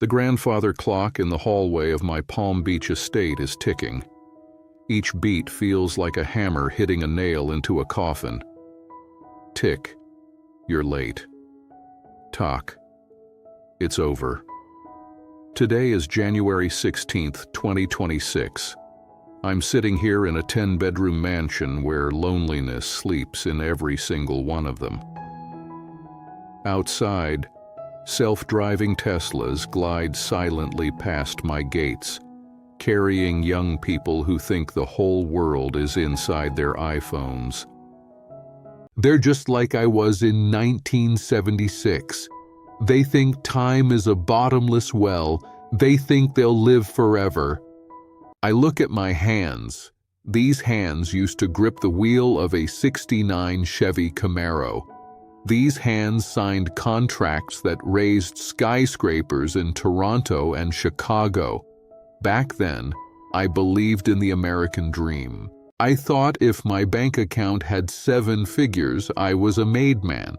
The grandfather clock in the hallway of my Palm Beach estate is ticking. Each beat feels like a hammer hitting a nail into a coffin. Tick, you're late. Tock, it's over. Today is January 16th, 2026. I'm sitting here in a 10-bedroom mansion where loneliness sleeps in every single one of them. Outside, self-driving Teslas glide silently past my gates, carrying young people who think the whole world is inside their iPhones. They're just like I was in 1976. They think time is a bottomless well. They think they'll live forever. I look at my hands. These hands used to grip the wheel of a '69 Chevy Camaro. These hands signed contracts that raised skyscrapers in Toronto and Chicago. Back then, I believed in the American dream. I thought if my bank account had 7 figures, I was a made man.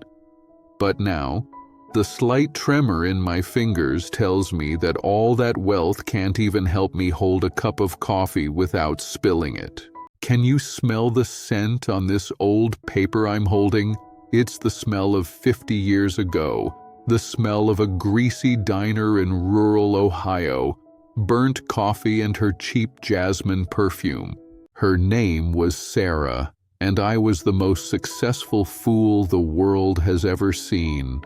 But now, the slight tremor in my fingers tells me that all that wealth can't even help me hold a cup of coffee without spilling it. Can you smell the scent on this old paper I'm holding? It's the smell of 50 years ago, the smell of a greasy diner in rural Ohio, burnt coffee and her cheap jasmine perfume. Her name was Sarah, and I was the most successful fool the world has ever seen.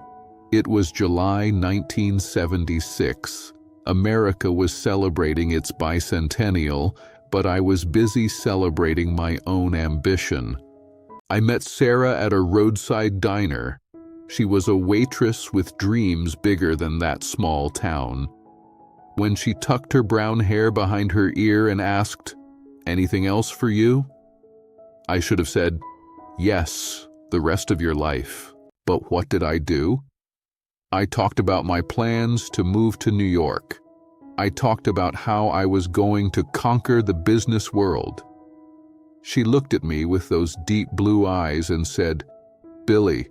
It was July 1976. America was celebrating its bicentennial, but I was busy celebrating my own ambition. I met Sarah at a roadside diner. She was a waitress with dreams bigger than that small town. When she tucked her brown hair behind her ear and asked, "Anything else for you?" I should have said, "Yes, the rest of your life." But what did I do? I talked about my plans to move to New York. I talked about how I was going to conquer the business world. She looked at me with those deep blue eyes and said, "Billy,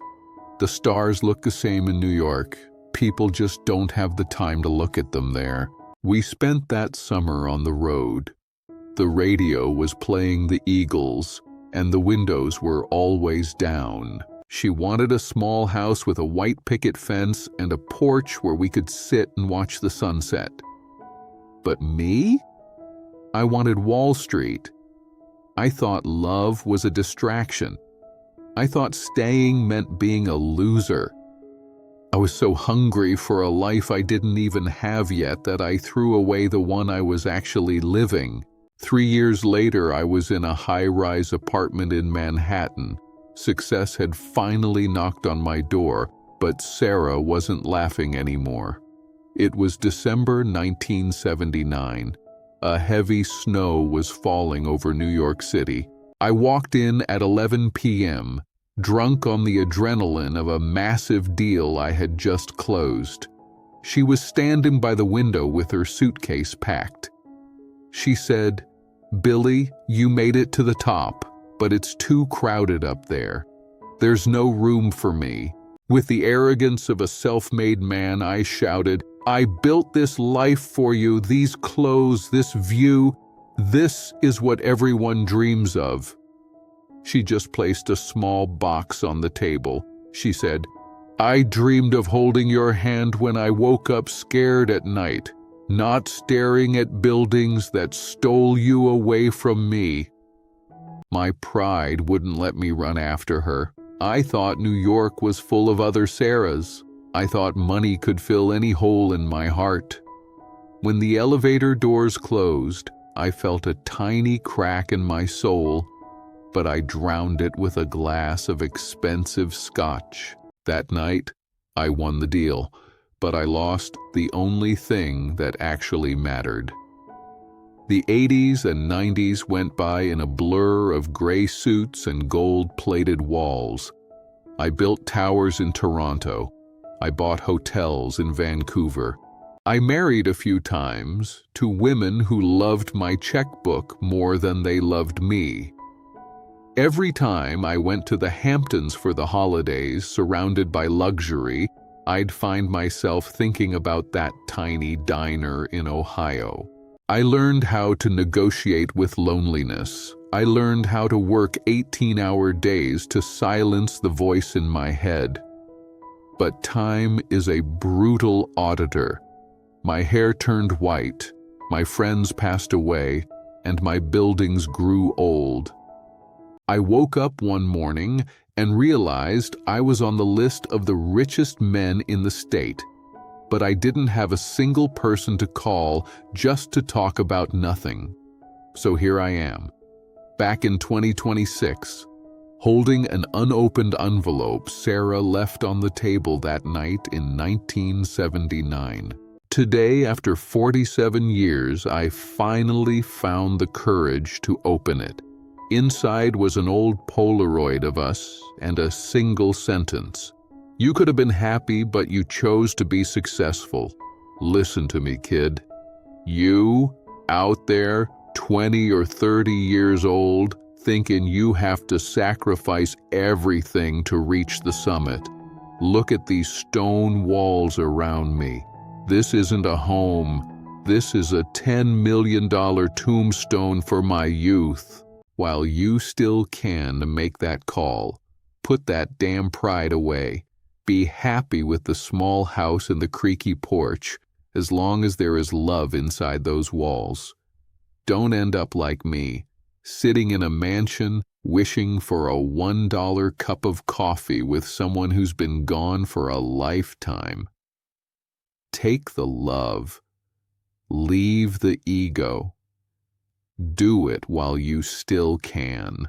the stars look the same in New York. People just don't have the time to look at them there." We spent that summer on the road. The radio was playing the Eagles, and the windows were always down. She wanted a small house with a white picket fence and a porch where we could sit and watch the sunset. But me? I wanted Wall Street. I thought love was a distraction. I thought staying meant being a loser. I was so hungry for a life I didn't even have yet that I threw away the one I was actually living. 3 years later, I was in a high-rise apartment in Manhattan. Success had finally knocked on my door, but Sarah wasn't laughing anymore. It was December 1979. A heavy snow was falling over New York City. I walked in at 11 p.m., drunk on the adrenaline of a massive deal I had just closed. She was standing by the window with her suitcase packed. She said, "Billy, you made it to the top, but it's too crowded up there. There's no room for me." With the arrogance of a self-made man, I shouted, "I built this life for you, these clothes, this view. This is what everyone dreams of." She just placed a small box on the table. She said, "I dreamed of holding your hand when I woke up scared at night, not staring at buildings that stole you away from me." My pride wouldn't let me run after her. I thought New York was full of other Sarahs. I thought money could fill any hole in my heart. When the elevator doors closed, I felt a tiny crack in my soul, but I drowned it with a glass of expensive scotch. That night, I won the deal, but I lost the only thing that actually mattered. The 80s and 90s went by in a blur of gray suits and gold-plated walls. I built towers in Toronto. I bought hotels in Vancouver. I married a few times to women who loved my checkbook more than they loved me. Every time I went to the Hamptons for the holidays, surrounded by luxury, I'd find myself thinking about that tiny diner in Ohio. I learned how to negotiate with loneliness. I learned how to work 18-hour days to silence the voice in my head. But time is a brutal auditor. My hair turned white, my friends passed away, and my buildings grew old. I woke up one morning and realized I was on the list of the richest men in the state, but I didn't have a single person to call just to talk about nothing. So here I am, back in 2026, holding an unopened envelope Sarah left on the table that night in 1979. Today, after 47 years, I finally found the courage to open it. Inside was an old Polaroid of us and a single sentence. "You could have been happy, but you chose to be successful. Listen to me, kid. You, out there, 20 or 30 years old, thinking you have to sacrifice everything to reach the summit. Look at these stone walls around me. This isn't a home. This is a $10 million tombstone for my youth." While you still can make that call, put that damn pride away. Be happy with the small house and the creaky porch, as long as there is love inside those walls. Don't end up like me, sitting in a mansion wishing for a $1 cup of coffee with someone who's been gone for a lifetime. Take the love. Leave the ego. Do it while you still can.